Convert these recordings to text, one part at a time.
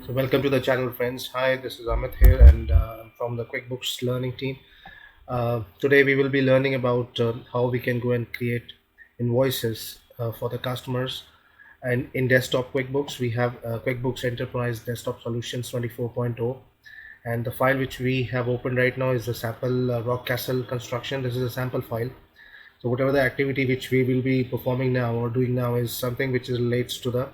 So welcome to the channel, friends. Hi, this is Amit here, and I'm from the QuickBooks learning team. Today we will be learning about how we can go and create invoices for the customers. And in desktop QuickBooks, we have QuickBooks Enterprise Desktop Solutions 24.0, and the file which we have opened right now is the sample rock castle construction. This is a sample file. So whatever the activity which we will be performing now or doing now is something which relates to the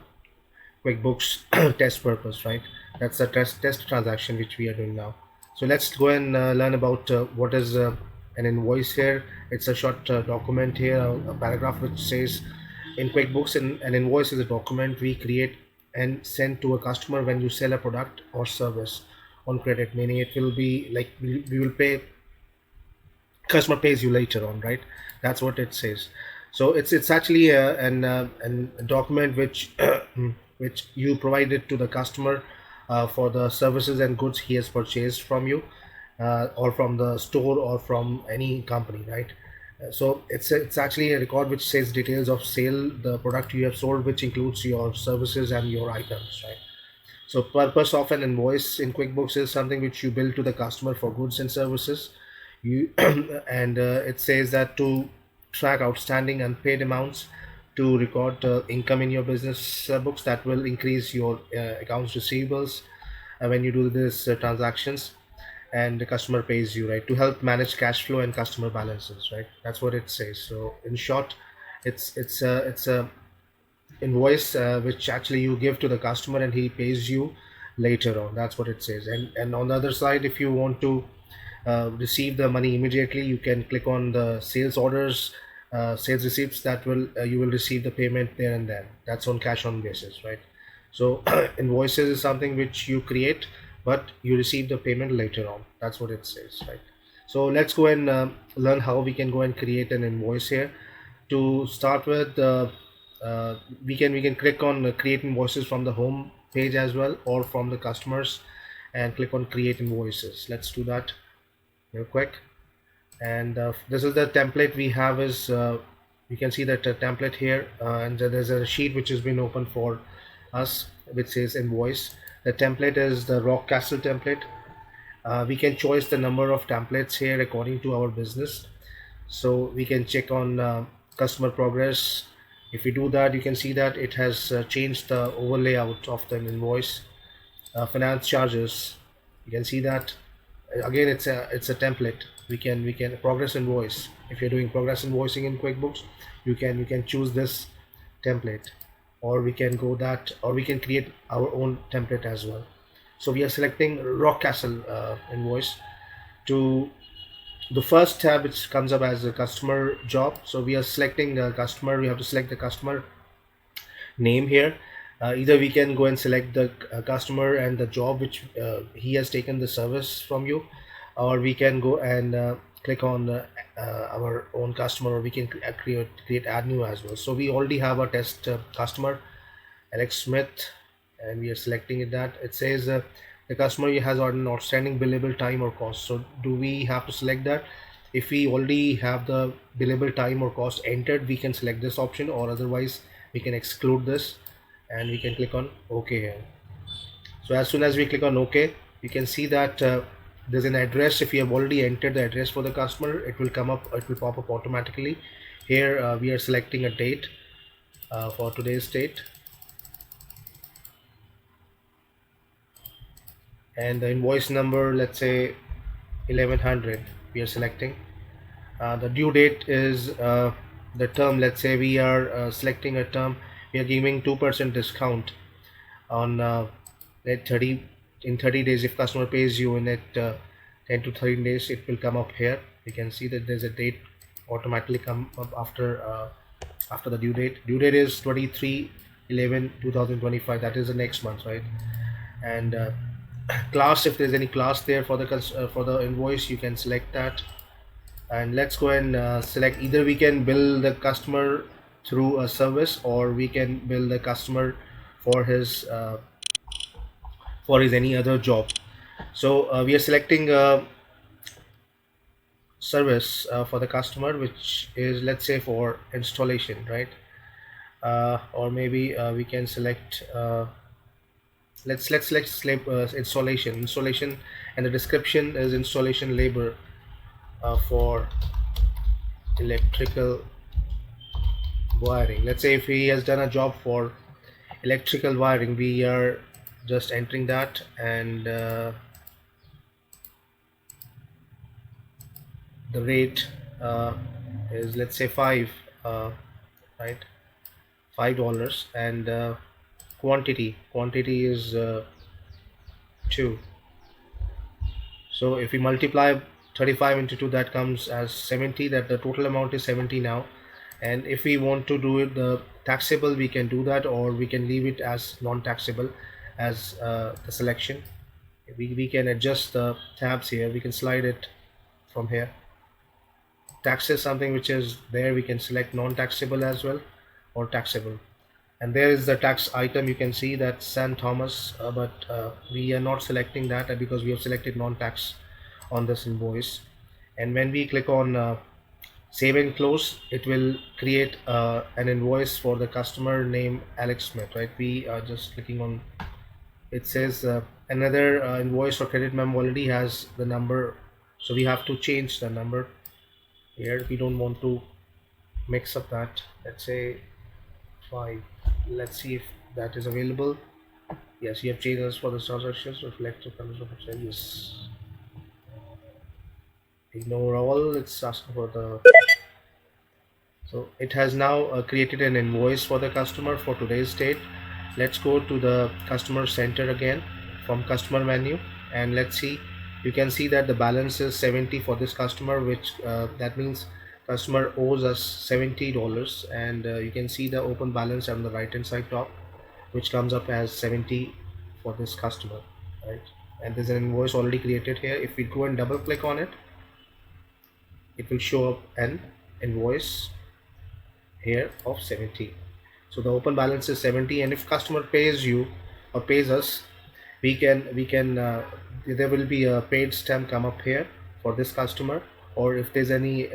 QuickBooks test purpose, right? That's the test transaction which we are doing now. So let's go and learn about what is an invoice here. It's a short document here, a paragraph which says in QuickBooks, an invoice is a document we create and send to a customer when you sell a product or service on credit, meaning it will be like we will pay, customer pays you later on, right? That's what it says. So it's actually an document which which you provided to the customer for the services and goods he has purchased from you, or from the store or from any company, right? So it's actually a record which says details of sale, the product you have sold, which includes your services and your items, right? So purpose of an invoice in QuickBooks is something which you bill to the customer for goods and services. You and it says that to track outstanding unpaid amounts, to record income in your business books that will increase your accounts receivables when you do this transactions, and the customer pays you, right? To help manage cash flow and customer balances, right? That's what it says. So in short, it's a invoice which actually you give to the customer and he pays you later on. That's what it says. And on the other side, if you want to receive the money immediately, you can click on the sales orders, sales receipts. That will you will receive the payment there and then. That's on cash on basis, right? So invoices is something which you create, but you receive the payment later on. That's what it says, right? So let's go and learn how we can go and create an invoice here. To start with, we can click on create invoices from the home page as well, or from the customers, and click on create invoices. Let's do that real quick. And this is the template we have. Is you can see that template here, and there's a sheet which has been opened for us which says invoice. The template is the rock castle template. We can choose the number of templates here according to our business. So we can check on customer progress. If we do that, you can see that it has changed the overlay out of the invoice. Finance charges, you can see that again it's a template. We can progress invoice. If you're doing progress invoicing in QuickBooks, you can choose this template, or we can go that, or we can create our own template as well. So we are selecting rock castle invoice. To the first tab, which comes up as a customer job, so we are selecting the customer. We have to select the customer name here. Either we can go and select the customer and the job which he has taken the service from you, or we can go and click on our own customer, or we can create add new as well. So we already have a test customer, Alex Smith, and we are selecting it. That it says the customer has an outstanding billable time or cost. So do we have to select that? If we already have the billable time or cost entered, we can select this option, or otherwise we can exclude this, and we can click on OK here. So as soon as we click on OK, you can see that there's an address. If you have already entered the address for the customer, it will come up, it will pop up automatically. Here we are selecting a date for today's date, and the invoice number, let's say 1100, we are selecting. The due date is the term. Let's say we are selecting a term. We are giving 2% discount on at 30 in 30 days. If customer pays you in it 10 to 13 days, it will come up here. You can see that there's a date automatically come up after the due date. Due date is 23/11/2025. That is the next month, right? And class, if there's any class there for the invoice, you can select that. And let's go and select, either we can bill the customer through a service, or we can bill the customer for his any other job. So we are selecting service for the customer, which is, let's say, for installation, right? Or maybe we can select let's installation, and the description is installation labor for electrical wiring. Let's say if he has done a job for electrical wiring, we are just entering that, and the rate is, let's say, right, $5, and quantity is 2. So if we multiply 35 into 2, that comes as 70, that the total amount is 70 now. And if we want to do it the taxable, we can do that, or we can leave it as non-taxable as the selection. We can adjust the tabs here, we can slide it from here. Tax is something which is there, we can select non-taxable as well, or taxable. And there is the tax item, you can see that St. Thomas, but we are not selecting that because we have selected non-tax on this invoice. And when we click on save and close, it will create an invoice for the customer name Alex Smith, right? We are just clicking on, it says another invoice or credit memo already has the number, so we have to change the number here. We don't want to mix up that. Let's say 5. Let's see if that is available. Yes, you have changed this for the transactions reflect the condition of sale. Yes, ignore all, it's asking for the, so it has now created an invoice for the customer for today's date. Let's go to the customer center again from customer menu, and let's see, you can see that the balance is 70 for this customer, which that means customer owes us $70, and you can see the open balance on the right hand side top, which comes up as 70 for this customer, right? And there's an invoice already created here. If we go and double click on it, it will show up an invoice here of 70. So the open balance is 70, and if customer pays you or pays us, we can there will be a paid stamp come up here for this customer, or if there's any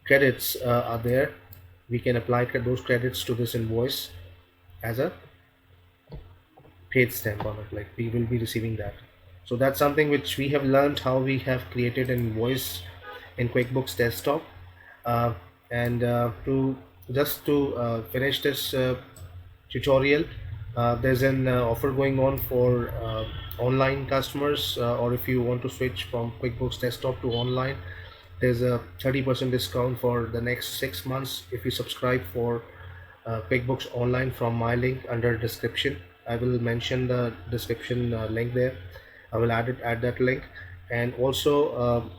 credits are there, we can apply those credits to this invoice as a paid stamp on it, like we will be receiving that. So that's something which we have learned, how we have created an invoice in QuickBooks Desktop. And to finish this tutorial, there's an offer going on for online customers, or if you want to switch from QuickBooks Desktop to online, there's a 30% discount for the next 6 months if you subscribe for QuickBooks Online from my link under description. I will mention the description link there. I will add that link, and also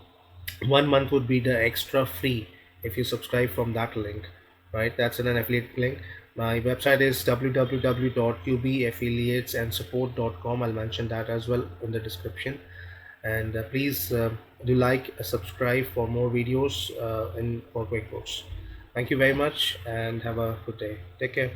1 month would be the extra free if you subscribe from that link, right? That's an affiliate link. My website is www.qbaffiliatesandsupport.com. I'll mention that as well in the description. And please do like, subscribe for more videos for QuickBooks. Thank you very much, and have a good day. Take care.